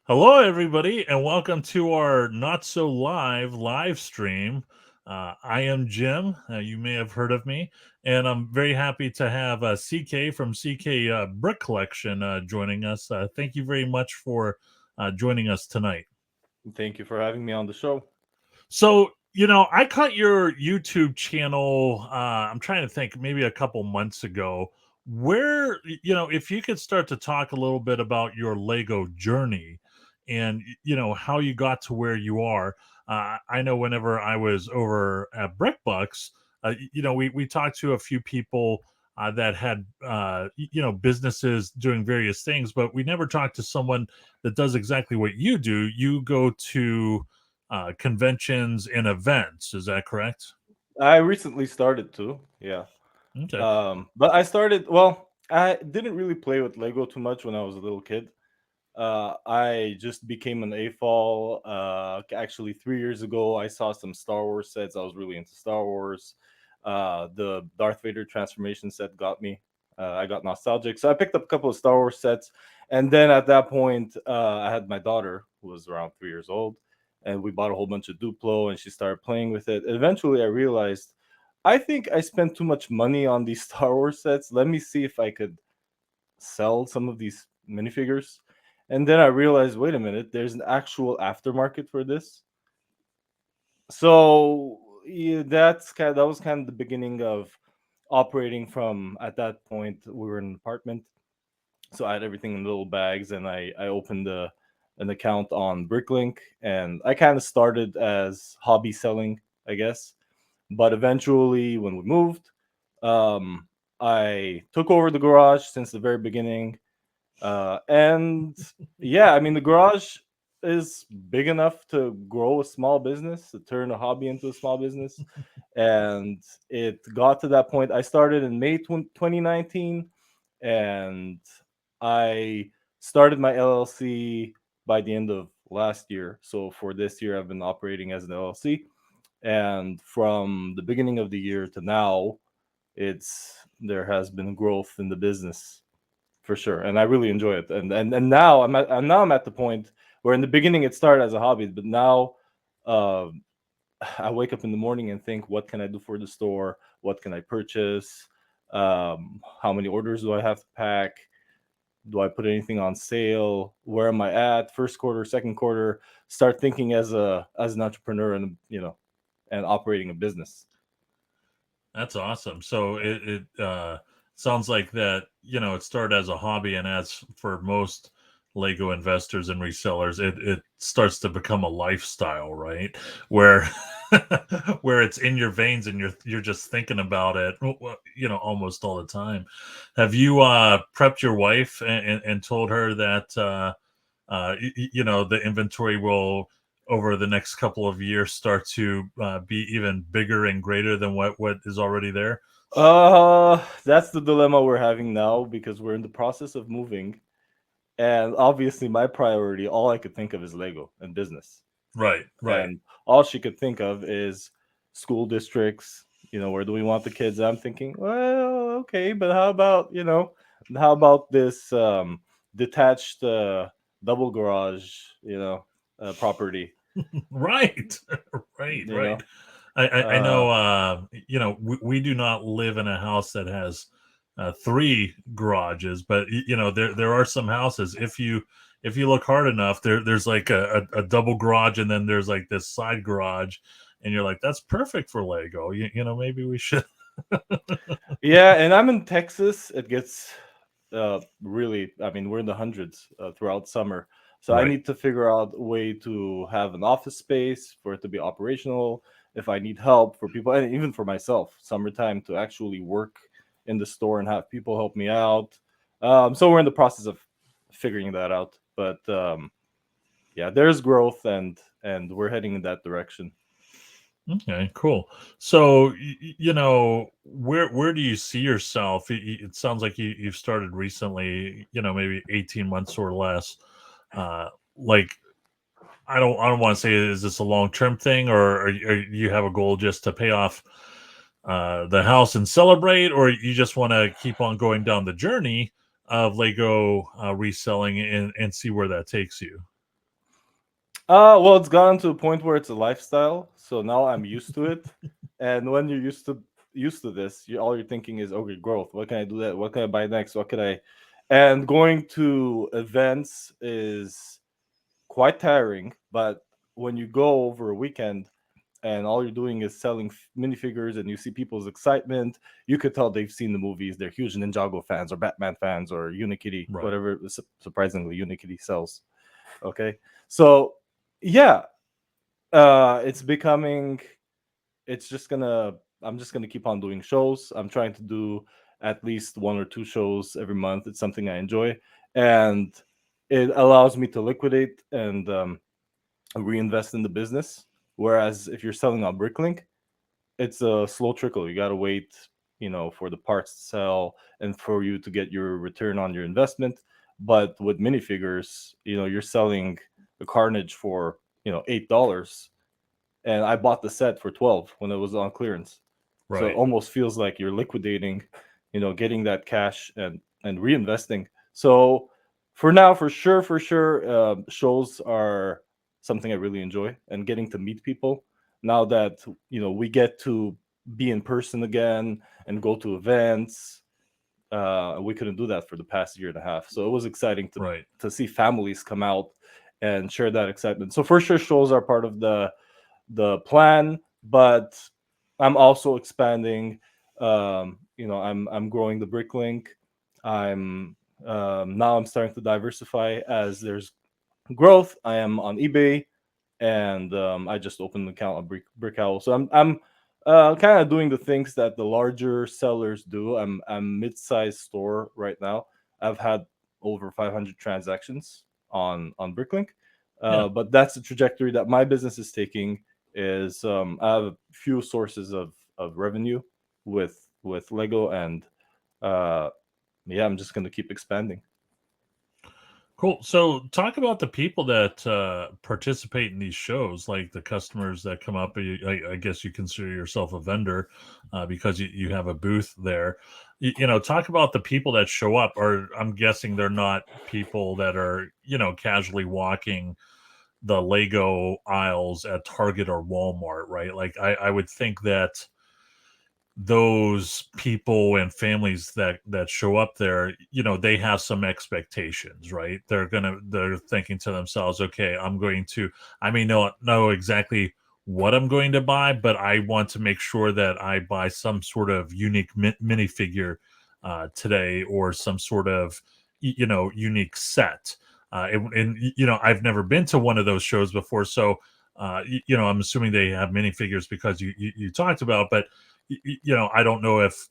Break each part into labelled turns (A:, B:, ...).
A: Hello, everybody, and welcome to our not so live stream. I am Jim. You may have heard of me, and I'm very happy to have CK from CK Brick Collection joining us. Thank you very much for joining us tonight.
B: Thank you for having me on the show.
A: So, I caught your YouTube channel. I'm trying to think, maybe a couple months ago. If you could start to talk a little bit about your Lego journey and, how you got to where you are. I know whenever I was over at BrickBucks, we talked to a few people that had, businesses doing various things, but we never talked to someone that does exactly what you do. You go to conventions and events. Is that correct?
B: I recently started too. Yeah.
A: Okay.
B: But I started, well, I didn't really play with Lego too much when I was a little kid. I just became an AFOL. Actually, 3 years ago, I saw some Star Wars sets. I was really into Star Wars. The Darth Vader transformation set got me. I got nostalgic. So I picked up a couple of Star Wars sets. And then at that point, I had my daughter, who was around 3 years old. And we bought a whole bunch of Duplo, and she started playing with it. Eventually, I realized I think I spent too much money on these Star Wars sets. Let me see if I could sell some of these minifigures. And then I realized, wait a minute, there's an actual aftermarket for this. So yeah, that was kind of the beginning of operating from. At that point, we were in an apartment, so I had everything in little bags, and I opened an account on Bricklink, and I kind of started as hobby selling, I guess. But eventually, when we moved, um, I took over the garage since the very beginning. And yeah, I mean, the garage is big enough to grow a small business, to turn a hobby into a small business. And it got to that point. I started in May 2019, and I started my LLC by the end of last year. So for this year, I've been operating as an LLC. And from the beginning of the year to now, there has been growth in the business for sure, and I really enjoy it. And now I'm at the point where in the beginning it started as a hobby, but now uh, I wake up in the morning and think, what can I do for the store? What can I purchase? How many orders do I have to pack? Do I put anything on sale? Where am I at? First quarter, second quarter. Start thinking as an entrepreneur, and and operating a business.
A: That's awesome. So it sounds like that, it started as a hobby, and as for most Lego investors and resellers, it starts to become a lifestyle, right? Where where it's in your veins and you're just thinking about it, almost all the time. Have you prepped your wife and told her that the inventory will over the next couple of years start to be even bigger and greater than what is already there?
B: That's the dilemma we're having now because we're in the process of moving. And obviously, my priority, all I could think of is Lego and business.
A: Right, right.
B: And all she could think of is school districts. Where do we want the kids? I'm thinking, well, okay, but how about this detached double garage, property?
A: Right, right,
B: You
A: right.
B: know,
A: I
B: uh,
A: know, we do not live in a house that has three garages, but there are some houses. If you look hard enough, there's like a double garage, and then there's like this side garage, and you're like, that's perfect for Lego. Maybe we should.
B: yeah, and I'm in Texas. It gets really, I mean, we're in the hundreds throughout summer. So I
A: Right.
B: need to figure out a way to have an office space for it to be operational. If I need help for people, and even for myself, summertime to actually work in the store and have people help me out. So we're in the process of figuring that out. But yeah, there's growth, and we're heading in that direction.
A: Okay, cool. So, where do you see yourself? It sounds like you've started recently, maybe 18 months or less. Like, I don't want to say, is this a long-term thing, or you have a goal just to pay off the house and celebrate, or you just want to keep on going down the journey of Lego reselling and see where that takes you?
B: Well, it's gotten to a point where it's a lifestyle, so now I'm used to it. And when you're used to this, all you're thinking is, okay, growth. What can I do that? What can I buy next? What can I? And going to events is quite tiring, but when you go over a weekend and all you're doing is selling minifigures and you see people's excitement, you could tell they've seen the movies. They're huge Ninjago fans or Batman fans or Unikitty,
A: Right.
B: whatever. Surprisingly, Unikitty sells. Okay, so yeah, it's becoming. It's just gonna. I'm just gonna keep on doing shows. I'm trying to do at least one or two shows every month. It's something I enjoy, and it allows me to liquidate and reinvest in the business. Whereas if you're selling on Bricklink, it's a slow trickle. You gotta wait, for the parts to sell and for you to get your return on your investment. But with minifigures, you're selling the Carnage for $8, and I bought the set for 12 when it was on clearance. So it
A: Right.
B: almost feels like you're liquidating, getting that cash and reinvesting. So for now, for sure, shows are something I really enjoy, and getting to meet people. Now that we get to be in person again and go to events, we couldn't do that for the past year and a half. So it was exciting to
A: Right.
B: see families come out and share that excitement. So for sure, shows are part of the plan, but I'm also expanding. I'm growing the Bricklink. I'm Now I'm starting to diversify as there's growth. I am on eBay, and I just opened an account on Brick Owl. So I'm kind of doing the things that the larger sellers do. I'm mid-sized store right now. I've had over 500 transactions on Bricklink,
A: Yeah.
B: but that's the trajectory that my business is taking. Is I have a few sources of revenue with Lego, and uh, yeah, I'm just gonna keep expanding.
A: Cool. So, talk about the people that participate in these shows, like the customers that come up. I guess you consider yourself a vendor because you have a booth there. Talk about the people that show up. Or I'm guessing they're not people that are casually walking the Lego aisles at Target or Walmart, right? Like I would think that those people and families that show up there, they have some expectations, right? They're thinking to themselves, okay, I may not know exactly what I'm going to buy, but I want to make sure that I buy some sort of unique minifigure today, or some sort of unique set. I've never been to one of those shows before, so I'm assuming they have minifigures because you talked about, but I don't know if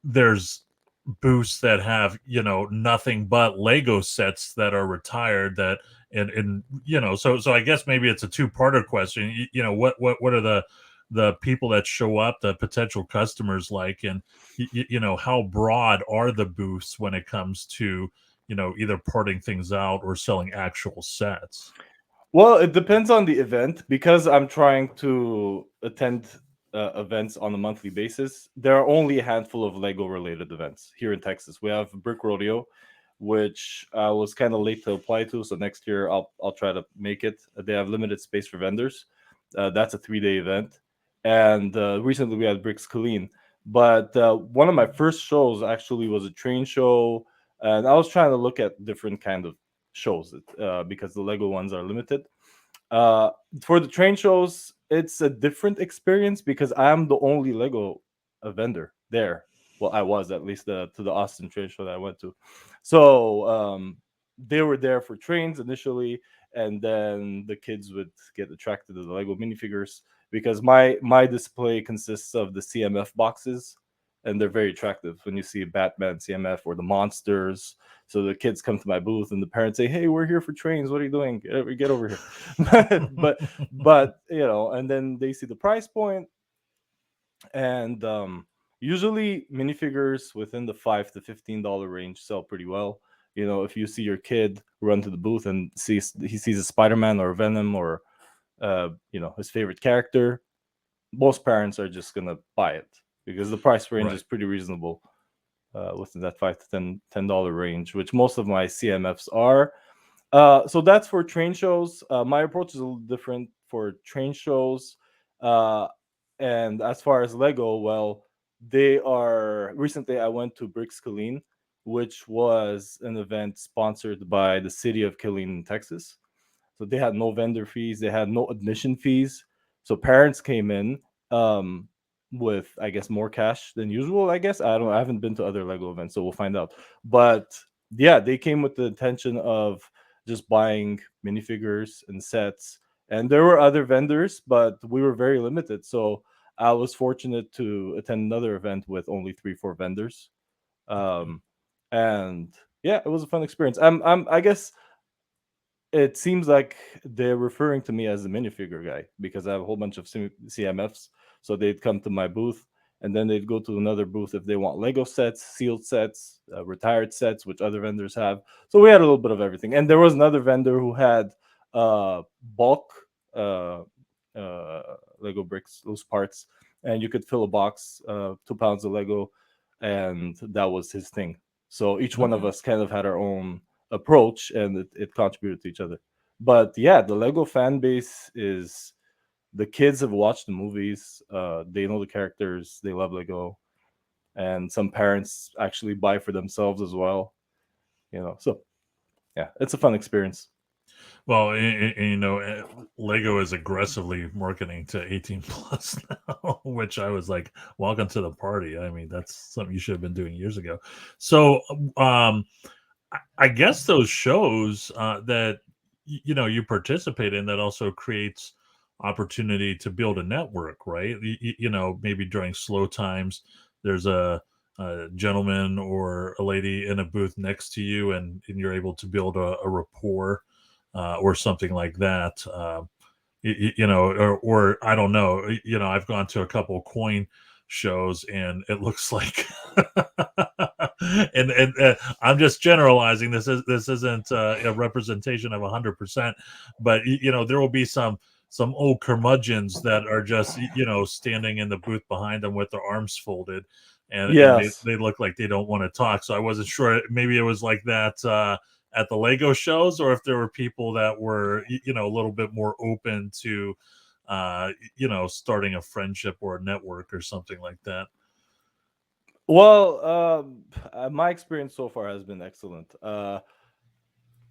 A: there's booths that have, nothing but Lego sets that are retired, that and so I guess maybe it's a two-parter question. What are the people that show up, the potential customers, like, and how broad are the booths when it comes to, either parting things out or selling actual sets?
B: Well, it depends on the event because I'm trying to attend events on a monthly basis. There are only a handful of Lego related events here in Texas. We have Brick Rodeo, which I was kind of late to apply to, so next year I'll try to make it. They have limited space for vendors. That's a 3-day event, and recently we had Bricks Colleen. But one of my first shows actually was a train show, and I was trying to look at different kind of shows because the Lego ones are limited. Uh, for the train shows, it's a different experience because I am the only Lego vendor there. Well, I was at least to the Austin train show that I went to. So they were there for trains initially, and then the kids would get attracted to the Lego minifigures because my display consists of the CMF boxes, and they're very attractive when you see Batman CMF or the monsters. So the kids come to my booth, and the parents say, "Hey, we're here for trains. What are you doing? Get over here." but and then they see the price point, and usually minifigures within the $5 to $15 range sell pretty well. If you see your kid run to the booth and he sees a Spider-Man or a Venom or his favorite character, most parents are just gonna buy it because the price range
A: Right.
B: is pretty reasonable, within that $5 to $10 range, which most of my CMFs are. So that's for train shows. My approach is a little different for train shows. Uh, and as far as Lego, well, they are recently I went to Bricks, which was an event sponsored by the city of Killeen, Texas. So they had no vendor fees, they had no admission fees. So parents came in um, with, I guess, more cash than usual. I guess I haven't been to other Lego events, so we'll find out. But yeah, they came with the intention of just buying minifigures and sets. And there were other vendors, but we were very limited. So I was fortunate to attend another event with only 3, 4 vendors. Um, and yeah, it was a fun experience. I guess it seems like they're referring to me as the minifigure guy because I have a whole bunch of CMFs. So they'd come to my booth and then they'd go to another booth if they want Lego sets, sealed sets, retired sets, which other vendors have. So we had a little bit of everything. And there was another vendor who had bulk uh, uh, Lego bricks, loose parts, and you could fill a box, 2 pounds of Lego, and that was his thing. So each one of
A: Okay.
B: us kind of had our own approach and it contributed to each other. But yeah, the Lego fan base is the kids have watched the movies, they know the characters, they love Lego, and some parents actually buy for themselves as well. So yeah, it's a fun experience.
A: Well, Lego is aggressively marketing to 18 plus now, which I was like, welcome to the party. I mean, that's something you should have been doing years ago. So, um, I guess those shows that you participate in, that also creates opportunity to build a network, right? Maybe during slow times, there's a gentleman or a lady in a booth next to you, and you're able to build a rapport or something like that. Or I don't know. I've gone to a couple coin shows, and it looks like, and I'm just generalizing. This isn't a representation of 100%, but there will be some old curmudgeons that are just standing in the booth behind them with their arms folded, and
B: Yes.
A: they look like they don't want to talk. So I wasn't sure. Maybe it was like that. At the Lego shows, or if there were people that were, a little bit more open to, starting a friendship or a network or something like that.
B: Well, my experience so far has been excellent.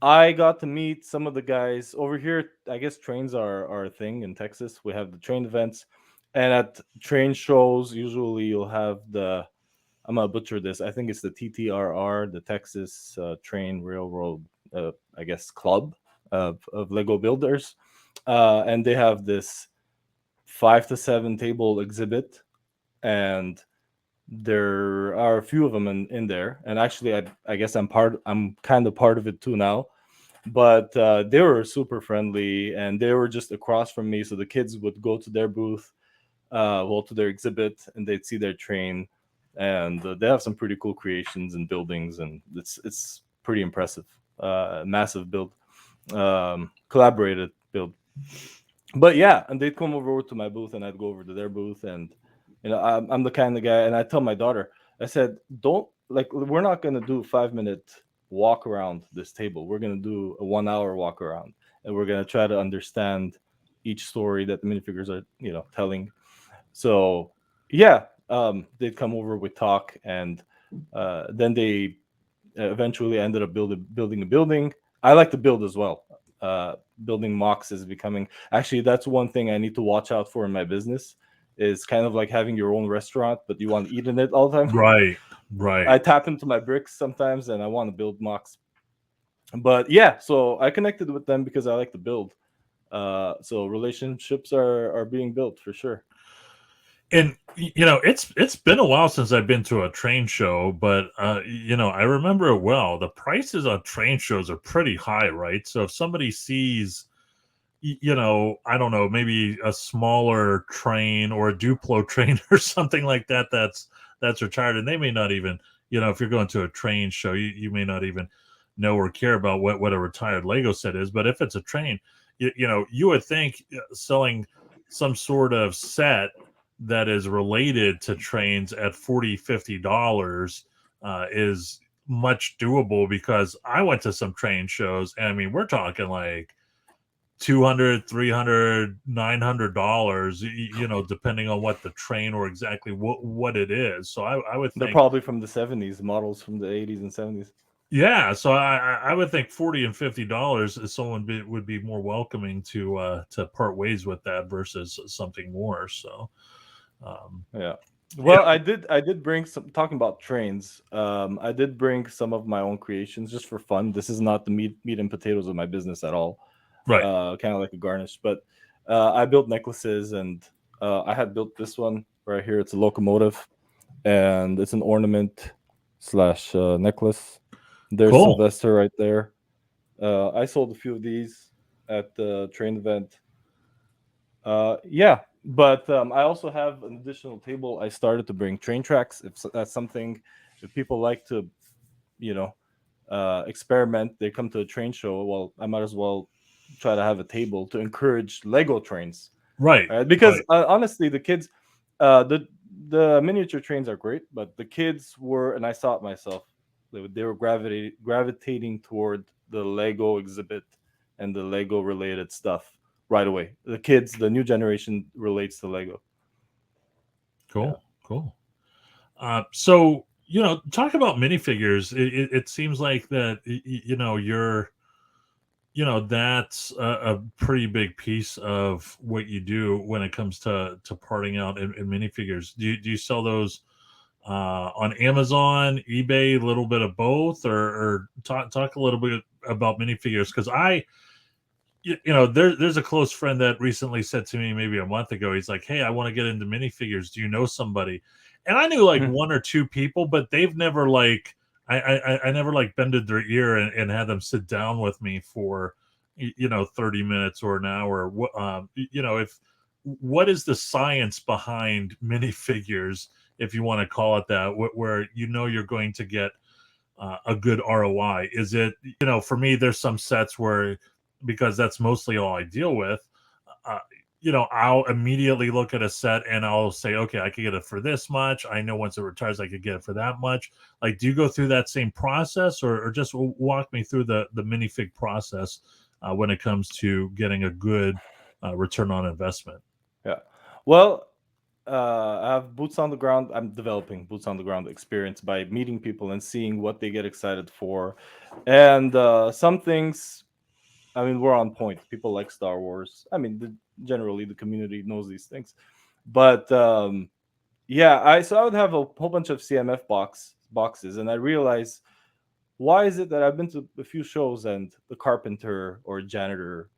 B: I got to meet some of the guys over here. I guess trains are a thing in Texas. We have the train events, and at train shows, usually you'll have the. I'm gonna butcher this. I think it's the TTRR, the Texas Train Railroad, I guess, club of Lego builders, and they have this 5 to 7 table exhibit, and there are a few of them in there. And actually, I guess I'm kind of part of it too now, but they were super friendly and they were just across from me, so the kids would go to their booth, to their exhibit, and they'd see their train, and they have some pretty cool creations and buildings, and it's pretty impressive. Massive build, collaborated build. But yeah, and they'd come over to my booth and I'd go over to their booth, and I'm the kind of guy, and I tell my daughter, I said, don't, like, we're not going to do a 5 minute walk around this table, we're going to do a 1 hour walk around, and we're going to try to understand each story that the minifigures are telling. So yeah, they'd come over, with talk, and then they eventually ended up building a building. I like to build as well. Building mocks is becoming, actually, that's one thing I need to watch out for in my business, is kind of like having your own restaurant, but you want to eat in it all the time.
A: Right, right.
B: I tap into my bricks sometimes and I want to build mocks. But yeah, so I connected with them because I like to build. So relationships are being built for sure.
A: And it's been a while since I've been to a train show, but I remember it well. The prices on train shows are pretty high, right? So if somebody sees, I don't know, maybe a smaller train or a Duplo train or something like that, that's retired, and they may not even, if you're going to a train show, you may not even know or care about what a retired Lego set is. But if it's a train, you would think selling some sort of set that is related to trains at $40-$50 is much doable because I went to some train shows, and I mean, we're talking like 200, 300, $900, depending on what the train or exactly what it is. So I would
B: They're
A: think,
B: probably from the 70s, models from the 80s and 70s.
A: yeah. So I would think $40 and $50 is someone would be more welcoming to part ways with that versus something more. So, um,
B: Yeah.
A: you
B: Well,
A: know,
B: I did bring some, talking about trains. I did bring some of my own creations just for fun. This is not the meat and potatoes of my business at all.
A: right.
B: Kind of like a garnish, but I built necklaces, and I had built this one right here. It's a locomotive, and it's an ornament slash necklace. There's
A: Cool.
B: Sylvester right there. I sold a few of these at the train event. Yeah, but I also have an additional table. I started to bring train tracks. If that's something, if people like to, you know, experiment, they come to a train show. Well, I might as well try to have a table to encourage Lego trains,
A: Right.
B: right? Because
A: Right.
B: honestly, the kids, uh, the the miniature trains are great, but the kids were, and I saw it myself. They were gravitating toward the Lego exhibit and the Lego related stuff right away. The kids, the new generation relates to Lego. Yeah.
A: Cool. Cool. So talk about minifigures. It seems like that that's a pretty big piece of what you do when it comes to parting out in minifigures. Do you sell those on Amazon, eBay, a little bit of both, or talk a little bit about minifigures? Because there's a close friend that recently said to me maybe a month ago, he's like, hey, I want to get into minifigures, do you know somebody? And I knew like
B: Mhm.
A: one or two people, but they've never like I never like bended their ear and had them sit down with me for 30 minutes or an hour. If what is the science behind minifigures, if you want to call it that, where you're going to get a good ROI? Is it, for me, there's some sets where, because that's mostly all I deal with, uh, I'll immediately look at a set and I'll say, okay, I could get it for this much. I know once it retires, I could get it for that much. Like, do you go through that same process, or just walk me through the minifig process when it comes to getting a good return on investment?
B: Yeah. Well, I have boots on the ground. I'm developing boots on the ground experience by meeting people and seeing what they get excited for. And some things, I mean, we're on point. People like Star Wars. I mean, generally the community knows these things. But yeah, I would have a whole bunch of CMF boxes, and I realized, why is it that I've been to a few shows and the carpenter or janitor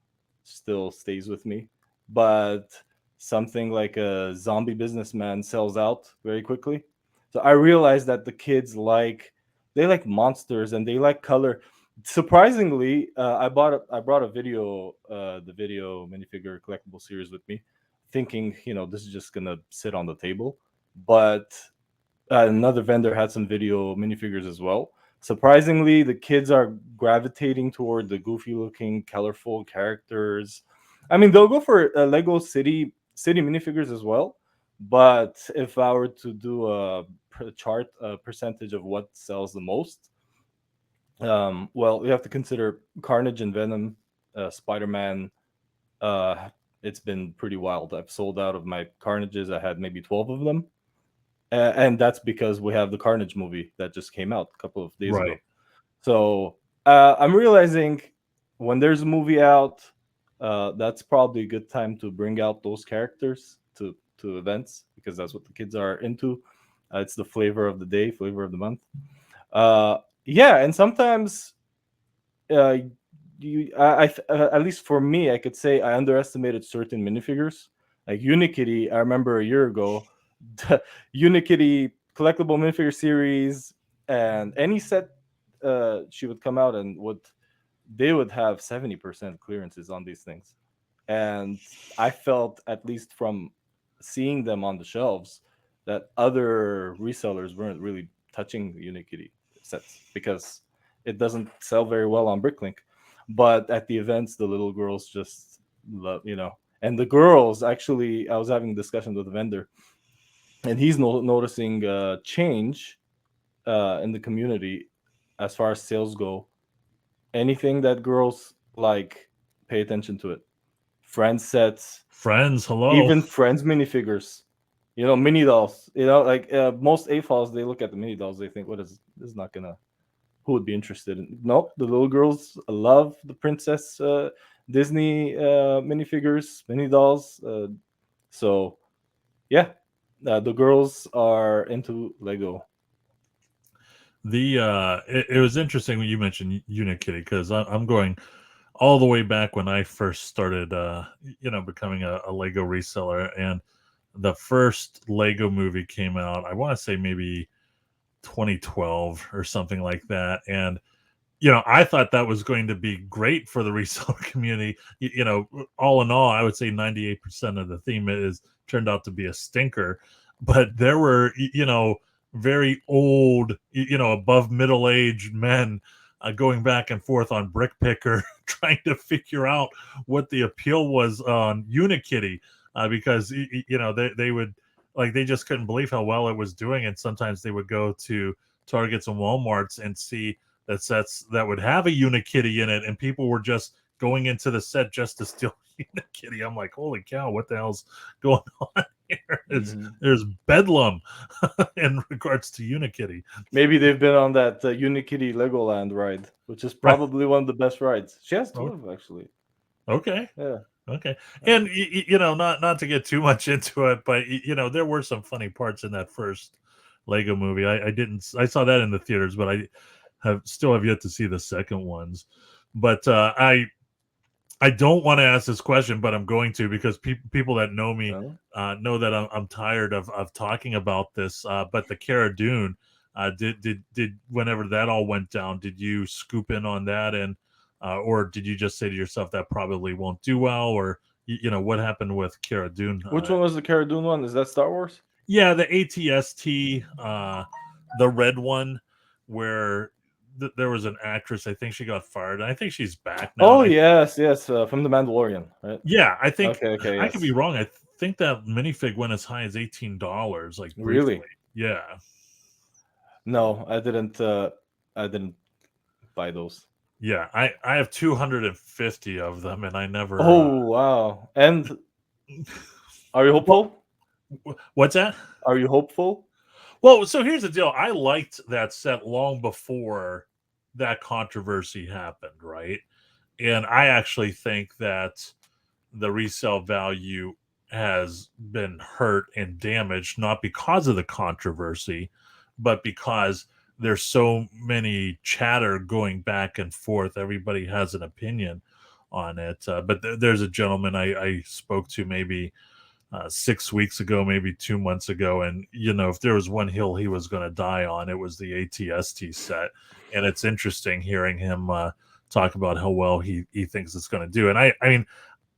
B: still stays with me, but something like a zombie businessman sells out very quickly? So I realized that the kids they like monsters and they like color. Surprisingly, I brought a the video minifigure collectible series with me, thinking this is just gonna sit on the table, but another vendor had some video minifigures as well. Surprisingly, the kids are gravitating toward the goofy looking, colorful characters. I mean, they'll go for Lego City minifigures as well. But if I were to do a chart, a percentage of what sells the most, well, you have to consider Carnage and Venom, Spider Man. Uh, it's been pretty wild. I've sold out of my Carnages. I had maybe 12 of them, and that's because we have the Carnage movie that just came out a couple of days
A: Right.
B: ago. So I'm realizing when there's a movie out, that's probably a good time to bring out those characters to events, because that's what the kids are into. It's the flavor of the day, flavor of the month. Yeah, and sometimes uh, at least for me, I could say I underestimated certain minifigures. Like Unikitty, I remember a year ago, the Unikitty collectible minifigure series, and any set she would come out and they would have 70% clearances on these things. And I felt, at least from seeing them on the shelves, that other resellers weren't really touching the Unikitty sets because it doesn't sell very well on Bricklink. But at the events, the little girls just love. And the girls, actually, I was having a discussion with the vendor, and he's noticing change in the community. as far as sales go, anything that girls like, pay attention to it. Friends sets,
A: Friends, hello.
B: even friends minifigures, mini dolls. Like most AFOLs, they look at the mini dolls, they think, "What is this? Is not gonna? Who would be interested in?" Nope, the little girls love the princess Disney minifigures, mini dolls. So yeah, the girls are into Lego.
A: It was interesting when you mentioned Unikitty, because I'm going all the way back when I first started, becoming a Lego reseller, and the first Lego movie came out. I want to say maybe 2012 or something like that, and I thought that was going to be great for the reseller community. All in all, I would say 98% of the theme is turned out to be a stinker. But there were, very old, above middle aged men going back and forth on Brick Picker, trying to figure out what the appeal was on Unikitty, because they would, like, they just couldn't believe how well it was doing, and sometimes they would go to Targets and Walmarts and see that sets that would have a Unikitty in it, and people were just going into the set just to steal Unikitty. I'm like, holy cow, what the hell's going on here? There's bedlam in regards to Unikitty.
B: Maybe they've been on that Unikitty Legoland ride, which is
A: Right.
B: probably one of the best rides. She has two
A: Oh,
B: of them, actually.
A: okay.
B: Yeah.
A: Okay. And not to get too much into it, but there were some funny parts in that first Lego movie. I saw that in the theaters, but I still have yet to see the second ones. But I don't want to ask this question, but I'm going to, because people that know me know that I'm tired of talking about this. But the Cara Dune, did whenever that all went down, did you scoop in on that, and or did you just say to yourself that probably won't do well, or what happened with Cara Dune?
B: Which one was the Cara Dune one? Is that Star Wars?
A: Yeah, the ATST, the red one, where there was an actress. I think she got fired, and I think she's back now.
B: Oh, yes, yes, from The Mandalorian, right?
A: Yeah, I think
B: Okay,
A: I could be
B: yes.
A: wrong. I think that minifig went as high as $18, like, briefly.
B: Really?
A: Yeah,
B: No, I didn't. I didn't buy those.
A: yeah. I have 250 of them, and I never.
B: Oh, wow! And are you
A: Well,
B: hopeful?
A: what's that?
B: Are you hopeful?
A: Well, so here's the deal. I liked that set long before that controversy happened, right? And I actually think that the resale value has been hurt and damaged, not because of the controversy, but because there's so many chatter going back and forth. Everybody has an opinion on it. But there's a gentleman I spoke to maybe 6 weeks ago, maybe 2 months ago, and if there was one hill he was going to die on, it was the ATST set. And it's interesting hearing him talk about how well he thinks it's going to do. And I mean,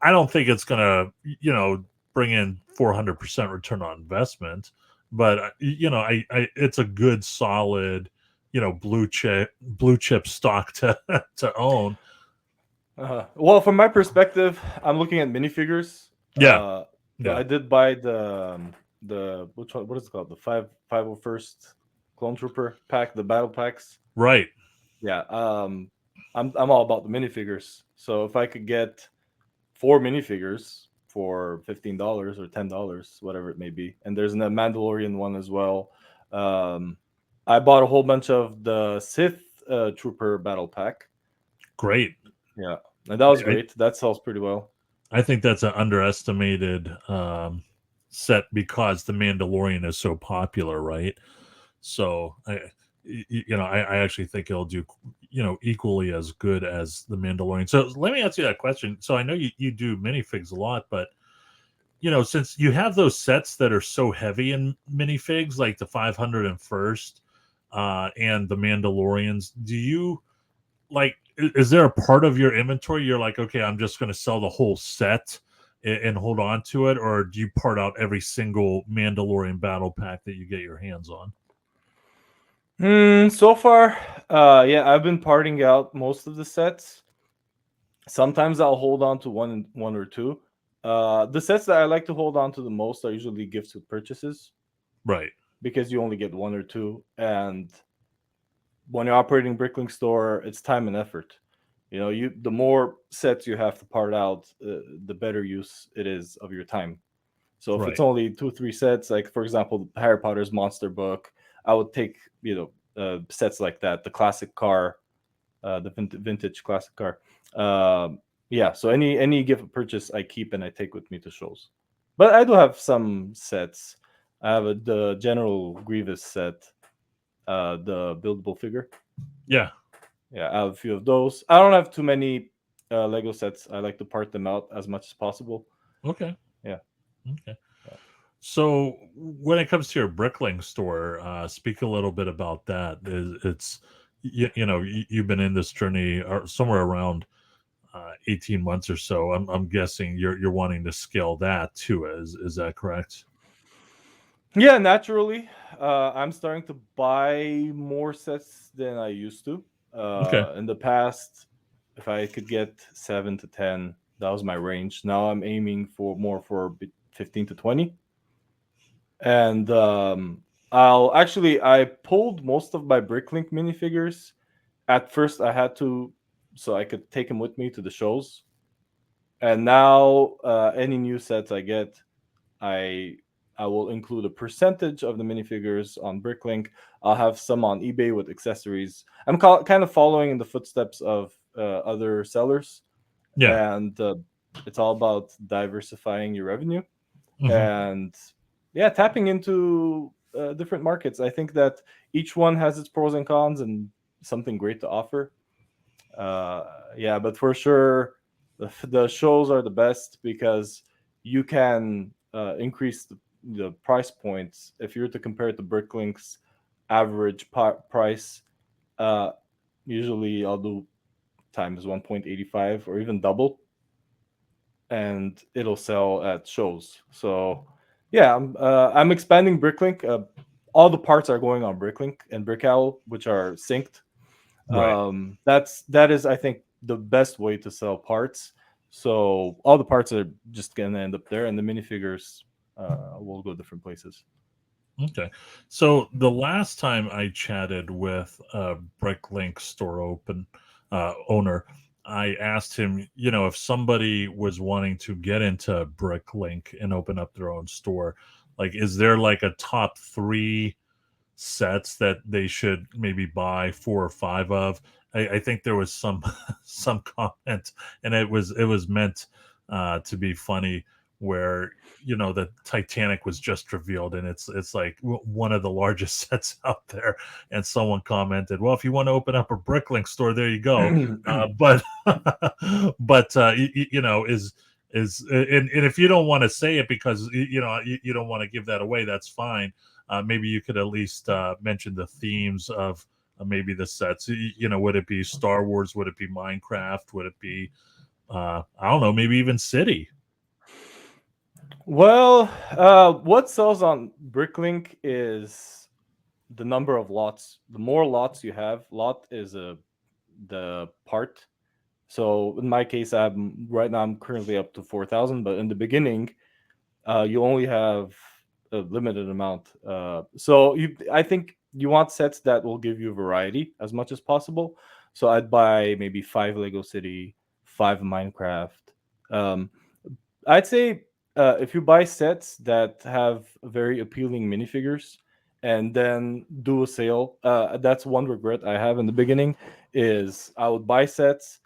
A: I don't think it's going to, bring in 400% return on investment, but it's a good, solid, blue chip stock to to own.
B: Well, from my perspective, I'm looking at minifigures.
A: Yeah,
B: So
A: yeah,
B: I did buy the which one? What is it called? The 501st Clone Trooper pack, the battle packs.
A: right.
B: Yeah. I'm all about the minifigures. So if I could get 4 minifigures for $15 or $10, whatever it may be, and there's a Mandalorian one as well. I bought a whole bunch of the Sith Trooper battle pack.
A: Great.
B: Yeah, and that was
A: I,
B: great. That sells pretty well.
A: I think that's an underestimated set, because the Mandalorian is so popular, right? So I actually think it'll do equally as good as the Mandalorian. So let me ask you that question. So I know you do minifigs a lot, but since you have those sets that are so heavy in minifigs, like the 501st and the Mandalorians, do you, like, is there a part of your inventory you're like, okay, I'm just going to sell the whole set and hold on to it, or do you part out every single Mandalorian battle pack that you get your hands on?
B: So far, yeah, I've been parting out most of the sets. Sometimes I'll hold on to one or two. The sets that I like to hold on to the most are usually gifts with purchases,
A: Right.
B: because you only get one or two, and when you're operating Bricklink store, it's time and effort. You know, the more sets you have to part out, the better use it is of your time. So if it's
A: Right.
B: only 2 3 sets, like for example, Harry Potter's monster book, I would take sets like that, the classic car, the vintage classic car. Yeah, so any gift purchase I keep and I take with me to shows. But I do have some sets. I have the General Grievous set, the buildable figure.
A: Yeah.
B: Yeah, I have a few of those. I don't have too many Lego sets. I like to part them out as much as possible.
A: Okay.
B: Yeah.
A: Okay. So when it comes to your Bricklink store, speak a little bit about that. It's you've been in this journey somewhere around 18 months or so. I'm guessing you're wanting to scale that too. Is that correct?
B: Yeah, naturally, I'm starting to buy more sets than I used to.
A: Okay.
B: In the past, if I could get 7 to 10, that was my range. Now I'm aiming for more for 15 to 20. And I pulled most of my Bricklink minifigures. At first, I had to, so I could take them with me to the shows. And now, any new sets I get, I I will include a percentage of the minifigures on Bricklink. I'll have some on eBay with accessories. I'm kind of following in the footsteps of other sellers,
A: Yeah.
B: and it's all about diversifying your revenue
A: Hmm.
B: and yeah, tapping into different markets. I think that each one has its pros and cons and something great to offer. Uh, yeah, but for sure, the shows are the best because you can increase the price points. If you were to compare it to Bricklink's average price, uh, usually I'll do times 1.85 or even double, and it'll sell at shows. So yeah, I'm expanding Bricklink. All the parts are going on Bricklink and Brickowl, which are synced.
A: Right.
B: That is, I think, the best way to sell parts. So all the parts are just gonna end up there, and the minifigures will go different places.
A: Okay. So the last time I chatted with a Bricklink store owner, I asked him, if somebody was wanting to get into Bricklink and open up their own store, like, is there like a top three sets that they should maybe buy four or five of? I think there was some some comment, and it was meant to be funny, where the Titanic was just revealed, and it's like one of the largest sets out there, and someone commented, "Well, if you want to open up a Bricklink store, there you go." But but and if you don't want to say it because you don't want to give that away, that's fine. Maybe you could at least mention the themes of maybe the sets. Would it be Star Wars? Would it be Minecraft? Would it be I don't know, maybe even City?
B: Well, what sells on Bricklink is the number of lots. The more lots you have, lot is the part. So in my case, I'm currently up to 4,000, but in the beginning, you only have a limited amount. I think you want sets that will give you variety as much as possible. So I'd buy maybe 5 Lego City, 5 Minecraft. Um, I'd say if you buy sets that have very appealing minifigures and then do a sale, that's one regret I have in the beginning. Is I would buy sets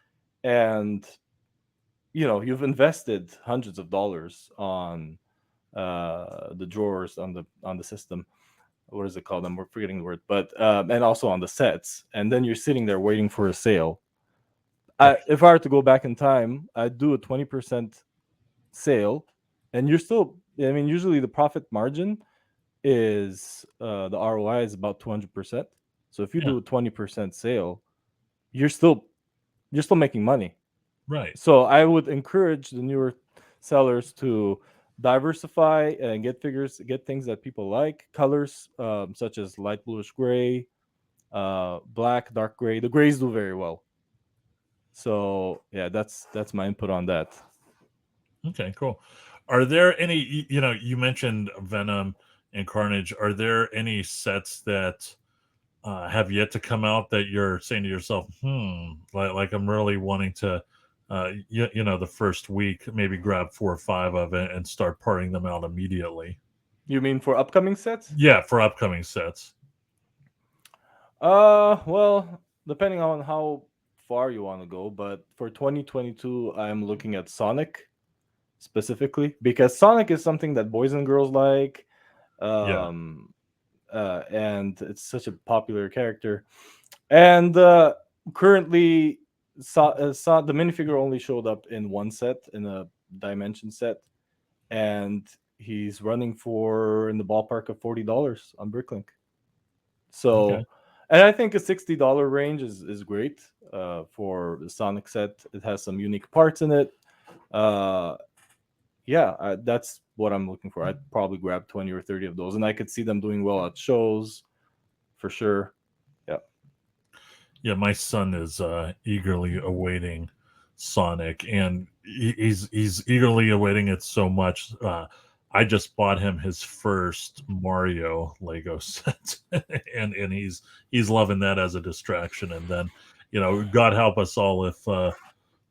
B: and you've invested hundreds of dollars on the drawers on the system. What is it called? I'm forgetting the word, but and also on the sets, and then you're sitting there waiting for a sale.
A: Right.
B: If I were to go back in time, I'd do a 20% sale, and you're still. I mean, usually the profit margin is the ROI is about 200%. So if you
A: Yeah.
B: do a 20% sale, you're still making money.
A: Right.
B: So I would encourage the newer sellers to diversify and get things that people like, colors such as light bluish gray, black, dark gray. The grays do very well. So yeah, that's my input on that.
A: Okay. Cool. Are there any? You mentioned Venom and Carnage. Are there any sets that have yet to come out that you're saying to yourself, like I'm really wanting to, the first week, maybe grab 4 or 5 of it and start parting them out immediately?
B: You mean for upcoming sets?
A: Yeah, for upcoming sets.
B: Well, depending on how far you want to go, but for 2022, I'm looking at Sonic specifically because Sonic is something that boys and girls like,
A: Yeah.
B: um, and it's such a popular character. And currently, the minifigure only showed up in one set, in a dimension set, and he's running for in the ballpark of $40 on Bricklink.
A: Okay.
B: So, and I think a $60 range is great for the Sonic set. It has some unique parts in it. Uh, yeah, that's what I'm looking for. I'd probably grab 20 or 30 of those, and I could see them doing well at shows for sure. Yeah.
A: Yeah, my son is eagerly awaiting Sonic, and he's eagerly awaiting it so much. I just bought him his first Mario Lego set, and he's loving that as a distraction. And then, God help us all if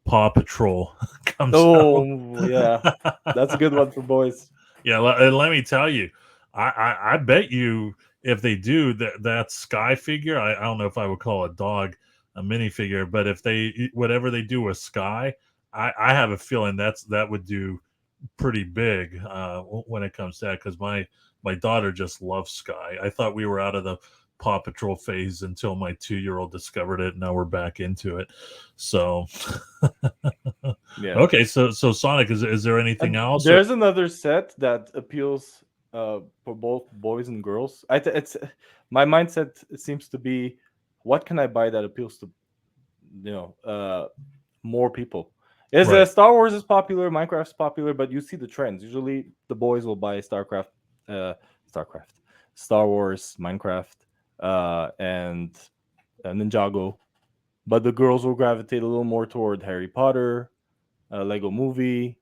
A: Paw Patrol comes
B: Oh, yeah.
A: out.
B: That's a good one for boys.
A: Yeah, and let me tell you, I bet you if they do that Sky figure, I don't know if I would call a dog a minifigure, but if they whatever they do with Sky, I have a feeling that would do pretty big when it comes to that, because my daughter just loves Sky. I thought we were out of the Paw Patrol phase until my 2-year-old discovered it. And now we're back into it. So
B: Yeah.
A: okay, so Sonic, is there anything else? Or,
B: There's another set that appeals for both boys and girls. It's my mindset. It seems to be, what can I buy that appeals to more people? Is
A: right?
B: Star Wars is popular, Minecraft's popular, but you see the trends. Usually, the boys will buy uh, StarCraft, Star Wars, Minecraft, and Ninjago, but the girls will gravitate a little more toward Harry Potter, Lego Movie.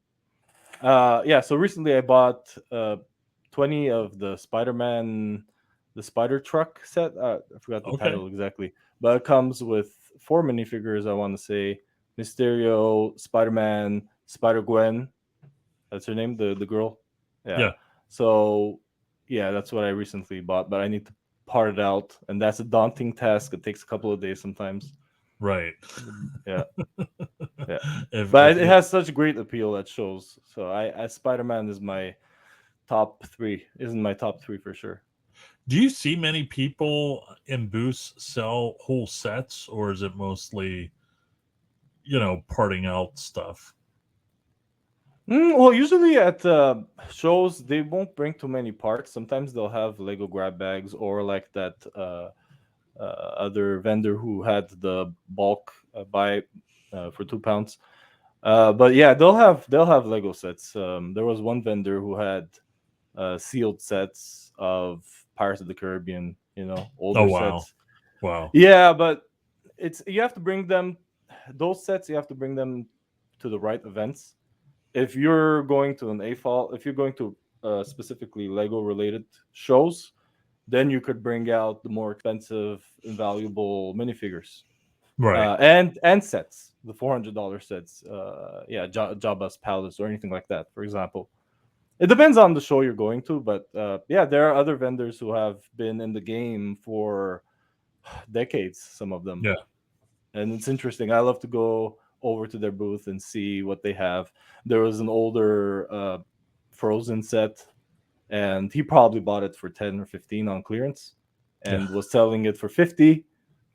B: Yeah, so recently I bought 20 of the Spider-Man, the Spider Truck set. I forgot the
A: Okay.
B: title exactly, but it comes with 4 minifigures. I want to say Mysterio, Spider-Man, Spider-Gwen. That's her name, the girl. Yeah.
A: Yeah.
B: So yeah, that's what I recently bought, but I need to part it out, and that's a daunting task. It takes a couple of days sometimes.
A: Right.
B: Yeah. Yeah,
A: if
B: but it
A: you
B: has such great appeal at shows. So Spider-Man is my top three. Isn't my top three for sure.
A: do you see many people in booths sell whole sets, or is it mostly parting out stuff?
B: Well, usually at shows they won't bring too many parts. Sometimes they'll have Lego grab bags, or like that other vendor who had the bulk buy for £2. But yeah, they'll have Lego sets. There was one vendor who had sealed sets of Pirates of the Caribbean,
A: Oh,
B: older
A: wow.
B: sets.
A: Wow.
B: Yeah, but you have to bring them, those sets. You have to bring them to the right events. If you're going to an AFOL, if you're going to specifically Lego related shows, then you could bring out the more expensive and valuable minifigures
A: Right.
B: and sets, the $400 sets. Yeah, Jabba's Palace or anything like that, for example. It depends on the show you're going to, but yeah, there are other vendors who have been in the game for decades, some of them,
A: Yeah.
B: and it's interesting. I love to go over to their booth and see what they have. There was an older Frozen set, and he probably bought it for 10 or 15 on clearance,
A: Yeah.
B: and was selling it for 50.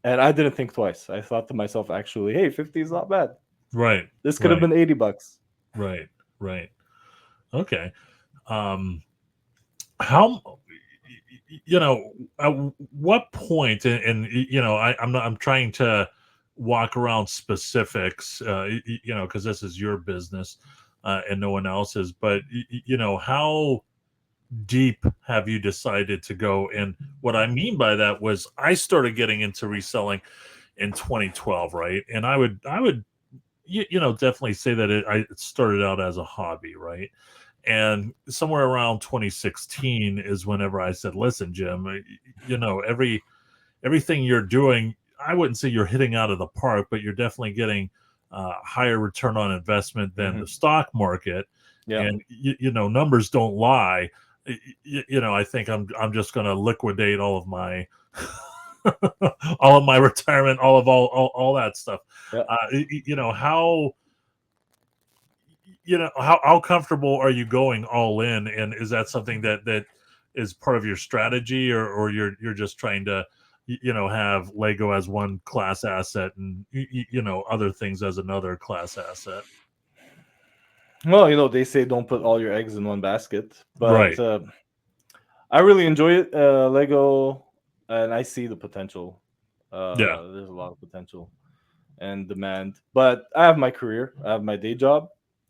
B: And I didn't think twice. I thought to myself, actually, hey, 50 is not bad.
A: Right.
B: This could have
A: Right.
B: been $80.
A: Right. Right. Okay. Um, how at what point, and I'm trying to walk around specifics, because this is your business, and no one else's, but how deep have you decided to go? And what I mean by that was, I started getting into reselling in 2012, right? And I would definitely say that I started out as a hobby, right? And somewhere around 2016 is whenever I said, listen, Jim, every everything you're doing, I wouldn't say you're hitting out of the park, but you're definitely getting higher return on investment than the
B: Hmm.
A: stock market.
B: Yeah.
A: And numbers don't lie. I think I'm just going to liquidate all of my all of my retirement, all that stuff.
B: Yeah.
A: How how comfortable are you going all in, and is that something that is part of your strategy, or you're just trying to have Lego as one class asset and other things as another class asset?
B: Well, they say don't put all your eggs in one basket, but
A: Right.
B: I really enjoy it, Lego, and I see the potential.
A: Yeah.
B: There's a lot of potential and demand, but I have my career, I have my day job.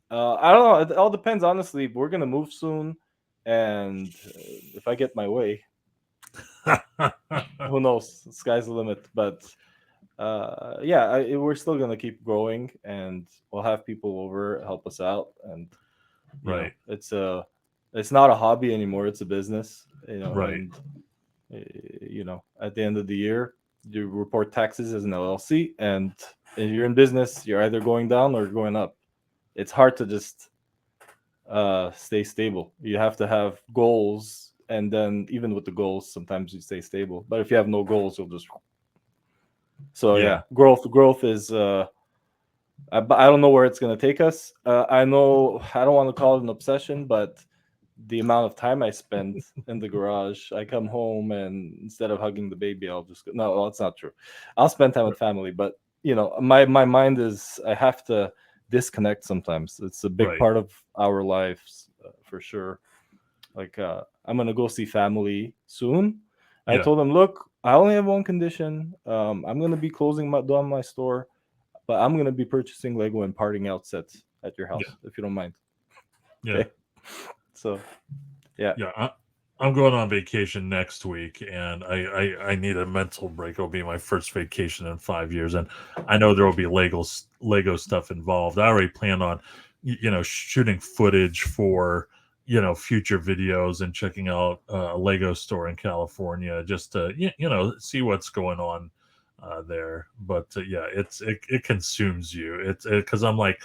B: I don't know. It all depends, honestly. We're gonna move soon, and if I get my way, who knows? Sky's the limit. But yeah, we're still gonna keep growing, and we'll have people over help us out, and
A: Right.
B: it's not a hobby anymore. It's a business,
A: Right.
B: and at the end of the year, you report taxes as an LLC, and if you're in business, you're either going down or going up. It's hard to just stay stable. You have to have goals, and then even with the goals, sometimes you stay stable. But if you have no goals, you'll just so
A: Yeah.
B: yeah, growth is. I don't know where it's gonna take us. I know I don't want to call it an obsession, but the amount of time I spend in the garage, I come home and instead of hugging the baby, I'll just go. No, well, it's not true. I'll spend time with family, but my mind is I have to disconnect sometimes. It's a big
A: Right.
B: part of our lives for sure. Like I'm gonna go see family soon. I
A: Yeah.
B: told them, look, I only have one condition. I'm gonna be closing down my store, but I'm gonna be purchasing Lego and parting out sets at your
A: Yeah.
B: house if you don't mind.
A: Yeah.
B: Okay. So yeah.
A: Yeah. I'm going on vacation next week, and I need a mental break. It'll be my first vacation in 5 years, and I know there will be Lego stuff involved. I already plan on shooting footage for future videos and checking out a Lego store in California just to see what's going on there. But yeah, it consumes you. It's because I'm like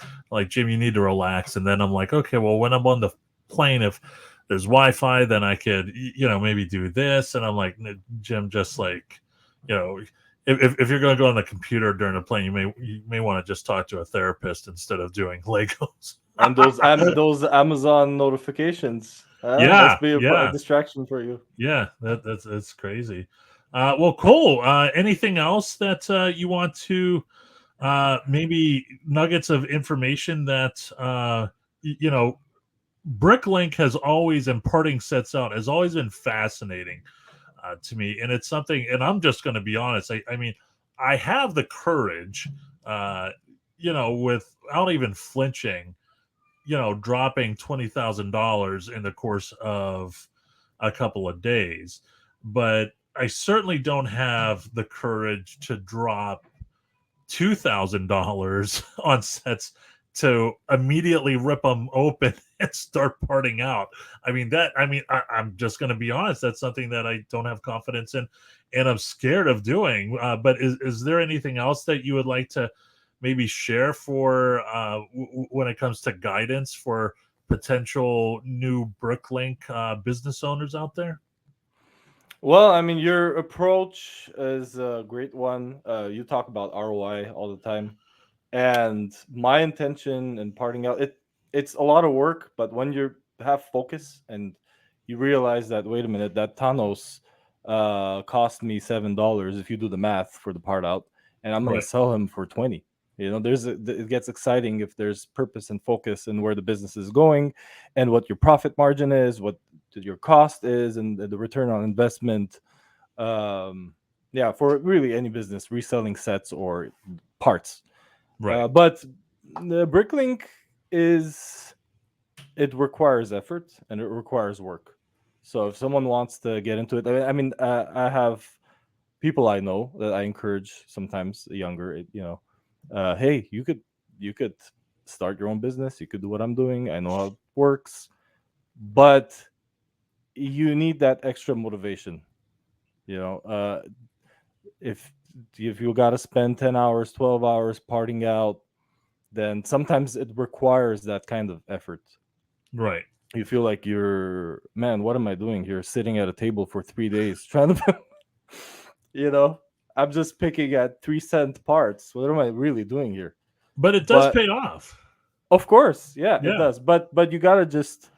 A: Jim, you need to relax, and then I'm like, okay, well, when I'm on the plane, if there's Wi-Fi, then I could maybe do this. And I'm like, Jim, just like you know if you're going to go on the computer during a plane, you may want to just talk to a therapist instead of doing Legos.
B: And those Amazon notifications, must
A: Yeah,
B: be a
A: yeah,
B: distraction for you.
A: yeah. That's crazy. Well, cool. Anything else that you want to maybe nuggets of information that Bricklink has always, imparting sets out, has always been fascinating to me, and it's something. And I'm just going to be honest. I mean, I have the courage, without even flinching, dropping $20,000 in the course of a couple of days, but I certainly don't have the courage to drop $2,000 on sets to immediately rip them open and start parting out. I'm just going to be honest. That's something that I don't have confidence in, and I'm scared of doing. But is there anything else that you would like to maybe share for when it comes to guidance for potential new Bricklink business owners out there?
B: Well, I mean, your approach is a great one. You talk about ROI all the time, and my intention in parting out, it's a lot of work, but when you have focus and you realize that, wait a minute, that Thanos cost me $7 if you do the math for the part out, and I'm gonna
A: Right,
B: sell him for 20. It gets exciting if there's purpose and focus in where the business is going, and what your profit margin is, what your cost is, and the return on investment. Um, yeah, for really any business, reselling sets or parts.
A: right,
B: But the Bricklink is it requires effort and it requires work. So if someone wants to get into it, I have people I know that I encourage sometimes younger, hey, you could start your own business. You could do what I'm doing. I know how it works, but you need that extra motivation. You know, if you got to spend 10 hours, 12 hours parting out, then sometimes it requires that kind of effort.
A: Right.
B: You feel like you're, man, what am I doing here? Sitting at a table for 3 days trying to, you know, I'm just picking at 3-cent parts. What am I really doing here?
A: But it does
B: But
A: pay off.
B: of course, yeah, it
A: Yeah.
B: does. But you gotta just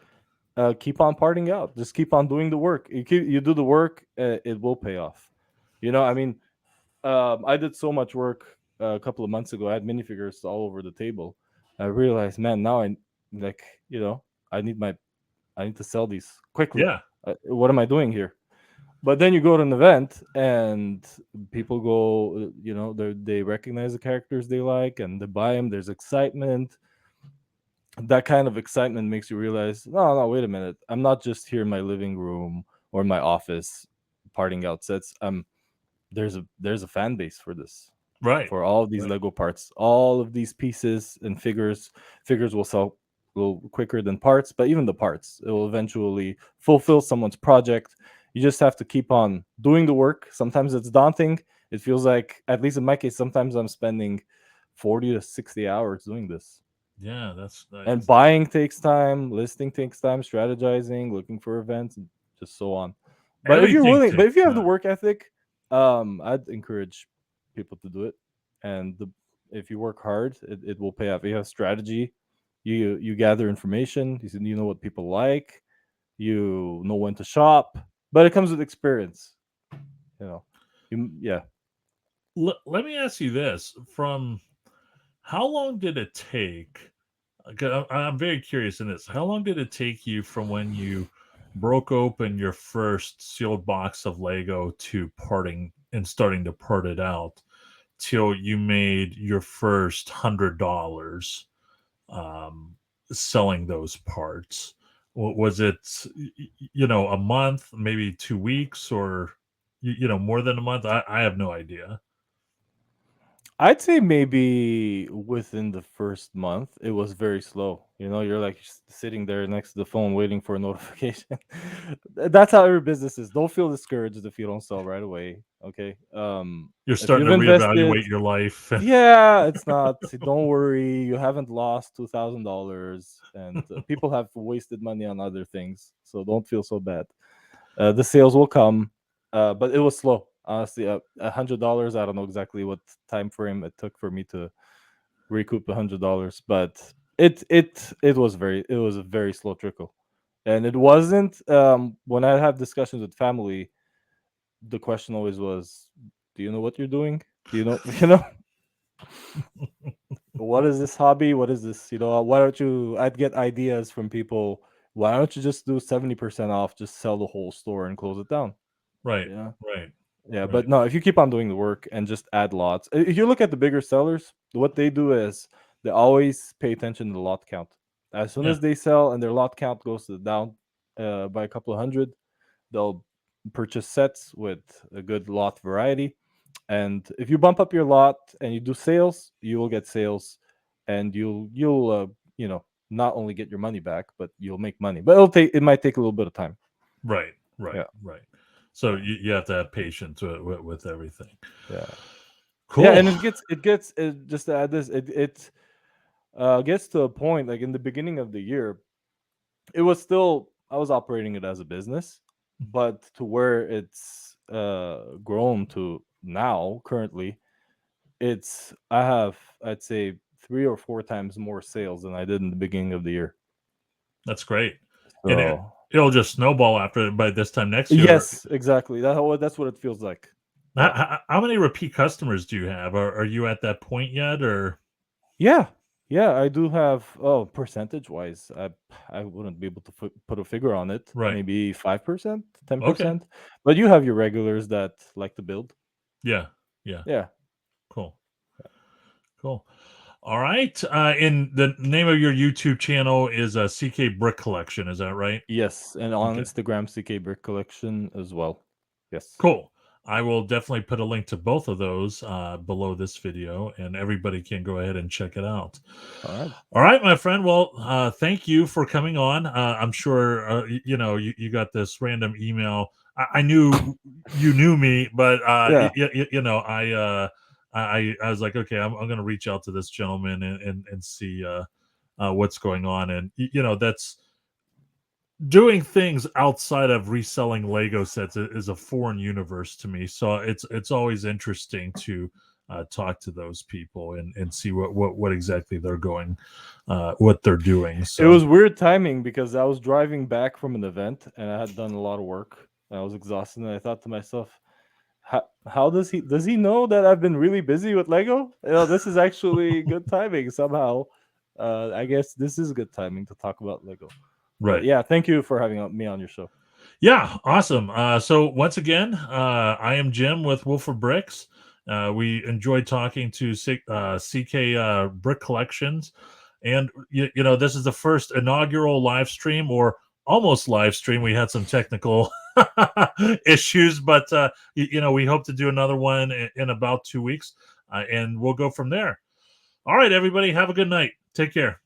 B: keep on parting out. Just keep on doing the work. You do the work, it will pay off. I mean, I did so much work a couple of months ago. I had minifigures all over the table. I realized, man, now I like, I need my I need to sell these quickly.
A: Yeah.
B: What am I doing here? But then you go to an event and people go, they recognize the characters they like and they buy them. There's excitement. That kind of excitement makes you realize, no, no, wait a minute. I'm not just here in my living room or in my office parting out sets. There's a fan base for this,
A: Right.
B: for all of these
A: Right.
B: Lego parts, all of these pieces and figures will sell a little quicker than parts, but even the parts, it will eventually fulfill someone's project. You just have to keep on doing the work. Sometimes it's daunting. It feels like, at least in my case, sometimes I'm spending 40 to 60 hours doing this.
A: Yeah. That's
B: And
A: nice.
B: buying takes time, listing takes time, strategizing, looking for events, and just so on. But if you're
A: Everything
B: willing, but
A: takes
B: if you have the
A: time.
B: work ethic, I'd encourage people to do it. And if you work hard, it will pay off. You have strategy, you gather information, you know what people like, you know when to shop, but it comes with experience. You know, yeah.
A: Let me ask you this: from how long did it take? 'Cause I'm very curious in this. How long did it take you from when you broke open your first sealed box of Lego to parting and starting to part it out till you made your first $100 um, selling those parts? Was it, a month, maybe 2 weeks, or, more than a month? I have no idea.
B: I'd say maybe within the first month, it was very slow. You're like sitting there next to the phone waiting for a notification. That's how every business is. Don't feel discouraged if you don't sell right away. Okay.
A: You're
B: If
A: starting
B: you've
A: to
B: invested,
A: reevaluate your life.
B: yeah, it's not. Don't worry. You haven't lost $2,000, and people have wasted money on other things. So don't feel so bad. The sales will come, but it was slow. Honestly, $100. I don't know exactly what time frame it took for me to recoup $100, but it was a very slow trickle, and it wasn't. When I have discussions with family, the question always was, "Do you know what you're doing? Do you know what is this hobby? What is this? Why don't you?" I'd get ideas from people. Why don't you just do 70% off? Just sell the whole store and close it down.
A: Right,
B: Yeah.
A: right,
B: Yeah, but
A: right.
B: no, if you keep on doing the work and just add lots, if you look at the bigger sellers, what they do is they always pay attention to the lot count. As soon
A: Yeah,
B: as they sell and their lot count goes down by a couple of hundred, they'll purchase sets with a good lot variety. And if you bump up your lot and you do sales, you will get sales, and you'll not only get your money back, but you'll make money. But it might take a little bit of time.
A: right, right,
B: Yeah,
A: right. So you have to have patience with everything.
B: yeah, yeah.
A: Cool.
B: And just to add this, it gets to a point like in the beginning of the year, it was still I was operating it as a business, but to where it's grown to now currently, I have, I'd say, 3 or 4 times more sales than I did in the beginning of the year.
A: That's great. And
B: So
A: it'll just snowball after by this time next year.
B: yes, exactly. That's what it feels like. Yeah,
A: How many repeat customers do you have? Are you at that point yet, or
B: yeah, yeah. I do have. Oh, percentage wise, I wouldn't be able to put a figure on it.
A: right?
B: Maybe 5%, ten
A: Okay.
B: percent. But you have your regulars that like to build.
A: Yeah. Yeah.
B: Yeah.
A: Cool. Cool. All right. And the name of your YouTube channel is CK Brick Collection. Is that right?
B: Yes, and on
A: Okay.
B: Instagram, CK Brick Collection as well. Yes.
A: Cool. I will definitely put a link to both of those below this video, and everybody can go ahead and check it out.
B: All right.
A: All right, my friend. Well, thank you for coming on. I'm sure you got this random email. I knew you knew me, but
B: Yeah.
A: I was like, okay, I'm going to reach out to this gentleman and see what's going on, and that's doing things outside of reselling Lego sets is a foreign universe to me. So it's always interesting to talk to those people and see what exactly they're going, what they're doing.
B: It
A: So
B: was weird timing because I was driving back from an event and I had done a lot of work. And I was exhausted, and I thought to myself, how does he know that I've been really busy with Lego? This is actually good timing somehow. I guess this is good timing to talk about Lego. But
A: right.
B: yeah, thank you for having me on your show.
A: Yeah, awesome. So once again, I am Jim with wolfofbricks. We enjoyed talking to CK Brick Collections, and this is the first inaugural live stream, or almost live stream. We had some technical issues, but we hope to do another one in about 2 weeks, and we'll go from there. All right, everybody, have a good night. Take care.